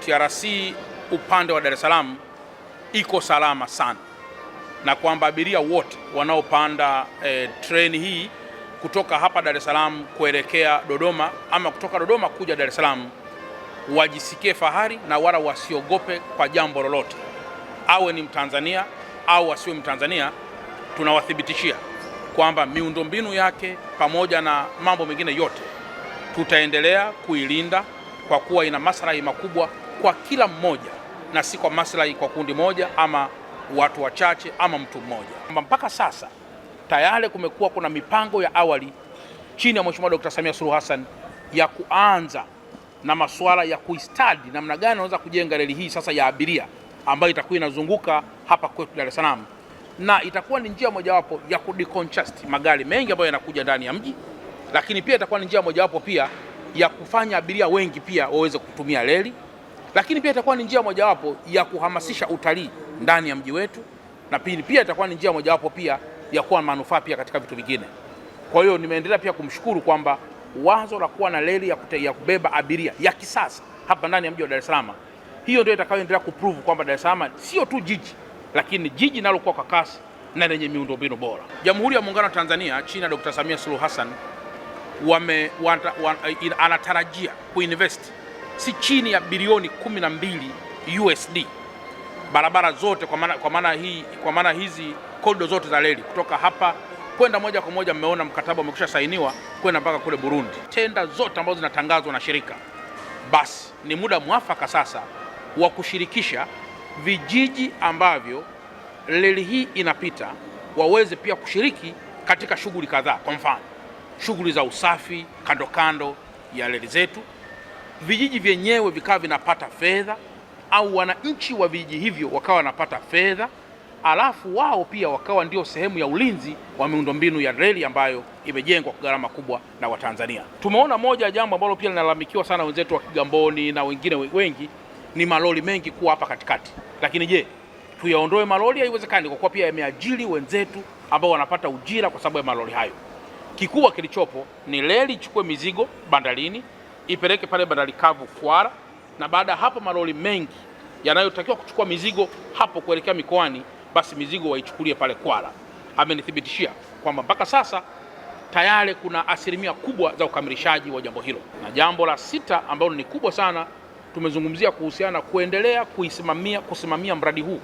TRC upande wa Dar es Salaam iko salama sana, na kwamba abiria wote wanaopanda treni hii kutoka hapa Dar es Salaam kuelekea Dodoma ama kutoka Dodoma kuja Dar es Salaam wajisikie fahari na wala wasiogope kwa jambo lolote, awe ni Mtanzania au asiwe Mtanzania. Tunawathibitishia kwamba miundombinu yake pamoja na mambo mengine yote tutaendelea kuilinda kwa kuwa ina maslahi makubwa kwa kila mmoja na si kwa maslahi kwa kundi moja ama watu wachache ama mtu mmoja. Mpaka sasa tayari kumekuwa kuna mipango ya awali chini ya Mheshimiwa Dr. Samia Suluhu Hassan ya kuanza na masuala ya kuistadi namna gani anaweza kujenga reli hii sasa ya abiria ambayo itakuwa inazunguka hapa kwetu Dar es Salaam, na itakuwa ni njia mojawapo ya kudecongest magari mengi ambayo yanakuja ndani ya mji, lakini pia itakuwa ni njia mojawapo pia ya kufanya abiria wengi pia waweze kutumia reli, lakini pia itakuwa ni njia mojawapo ya kuhamasisha utalii ndani ya mji wetu, na pia itakuwa ni njia mojawapo pia ya kuwa manufaa pia katika vitu vingine. Kwa hiyo nimeendelea pia kumshukuru kwamba wazo la kuwa na reli ya kubeba abiria ya kisasa hapa ndani ya mji wa Dar es Salaam, hiyo ndio itakayoendelea kuprove kwamba Dar es Salaam sio tu jiji, lakini jiji linalokuwa kwa kasi na lenye miundombinu bora. Jamhuri ya Muungano wa Tanzania chini ya Dr. Samia Suluhu Hassan anatarajia kuinvest si chini ya bilioni 12 USD barabara zote, kwa maana hizi korido zote za reli kutoka hapa kwenda moja kwa moja. Mmeona mkataba umekwisha sainiwa kwenda mpaka kule Burundi, tenda zote ambazo zinatangazwa na shirika. Basi ni muda mwafaka sasa wa kushirikisha vijiji ambavyo reli hii inapita waweze pia kushiriki katika shughuli kadhaa. Kwa mfano, shughuli za usafi kando kando ya reli zetu, vijiji vyenyewe vikawa vinapata fedha au wananchi wa vijiji hivyo wakawa wanapata fedha, alafu wao pia wakawa ndio sehemu ya ulinzi wa miundombinu ya reli ambayo imejengwa kwa gharama kubwa na Watanzania. Tumeona moja ya jambo ambalo pia linalalamikiwa sana wenzetu wa Kigamboni na wengine wengi ni malori mengi kuwa hapa katikati. Lakini je, tuyaondoe malori? Haiwezekani, kwa kuwa pia yameajiri wenzetu ambao wanapata ujira kwa sababu ya malori hayo. Kikubwa kilichopo ni reli ichukue mizigo bandarini, ipeleke pale bandari kavu Kwara, na baada ya hapo malori mengi yanayotakiwa kuchukua mizigo hapo kuelekea mikoani, basi mizigo waichukulie pale Kwara. Amenithibitishia kwamba mpaka sasa tayari kuna asilimia kubwa za ukamilishaji wa jambo hilo. Na jambo la sita ambalo ni kubwa sana, tumezungumzia kuhusiana kuendelea kusimamia mradi huu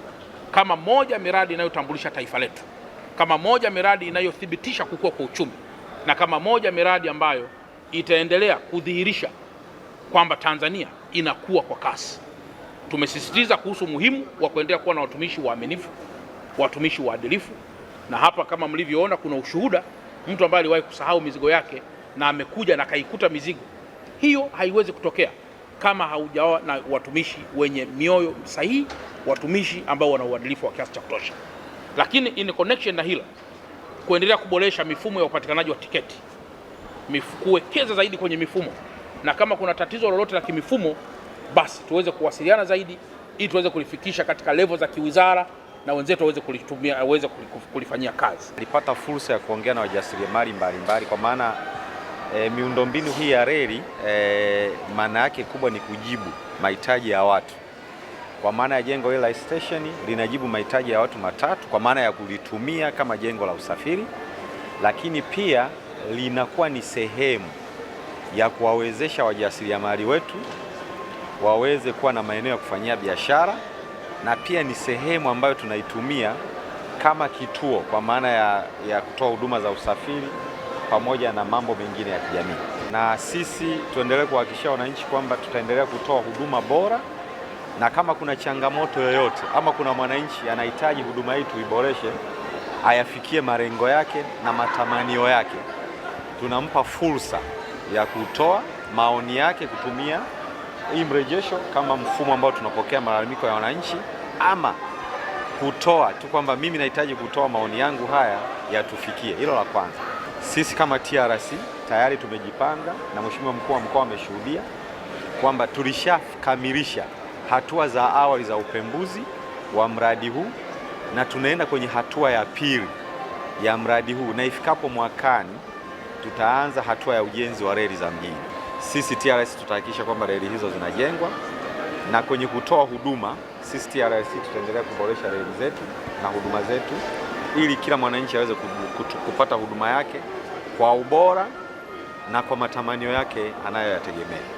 kama moja miradi inayotambulisha taifa letu, kama moja miradi inayothibitisha kukua kwa uchumi, na kama moja miradi ambayo itaendelea kudhihirisha kwamba Tanzania inakuwa kwa kasi. Tumesisitiza kuhusu umuhimu wa kuendelea kuwa na watumishi waaminifu, watumishi waadilifu, na hapa kama mlivyoona kuna ushuhuda, mtu ambaye aliwahi kusahau mizigo yake na amekuja na kaikuta mizigo. Hiyo haiwezi kutokea kama haujawa na watumishi wenye mioyo sahihi, watumishi ambao wana uadilifu wa kiasi cha kutosha. Lakini in connection na hilo, kuendelea kuboresha mifumo ya upatikanaji wa tiketi, kuwekeza zaidi kwenye mifumo, na kama kuna tatizo lolote la kimifumo basi tuweze kuwasiliana zaidi ili tuweze kulifikisha katika level za kiwizara na wenzetu waweze kulitumia, waweze kulifanyia kazi. Nilipata fursa ya kuongea na wajasiriamali mbalimbali kwa maana miundombinu hii ya reli maana yake kubwa ni kujibu mahitaji ya watu. Kwa maana ya jengo hili la station linajibu mahitaji ya watu matatu, kwa maana ya kulitumia kama jengo la usafiri, lakini pia linakuwa ni sehemu ya kuwawezesha wajasiriamali wetu waweze kuwa na maeneo ya kufanyia biashara, na pia ni sehemu ambayo tunaitumia kama kituo kwa maana ya kutoa huduma za usafiri pamoja na mambo mengine ya kijamii. Na sisi tuendelee kuhakikisha wananchi kwamba tutaendelea kutoa huduma bora, na kama kuna changamoto yoyote ama kuna mwananchi anahitaji huduma hii tuiboreshe, ayafikie malengo yake na matamanio yake, tunampa fursa ya kutoa maoni yake kutumia hii mrejesho kama mfumo ambao tunapokea malalamiko ya wananchi, ama kutoa tu kwamba mimi nahitaji kutoa maoni yangu haya yatufikie. Hilo la kwanza. Sisi kama TRC tayari tumejipanga na Mheshimiwa Mkuu wa Mkoa ameshuhudia kwamba tulishakamilisha hatua za awali za upembuzi wa mradi huu na tunaenda kwenye hatua ya pili ya mradi huu, na ifikapo mwakani tutaanza hatua ya ujenzi wa reli za mjini. Sisi TRC tutahakikisha kwamba reli hizo zinajengwa na kwenye kutoa huduma, sisi TRC tutaendelea kuboresha reli zetu na huduma zetu ili kila mwananchi aweze kupata huduma yake kwa ubora na kwa matamanio yake anayoyategemea.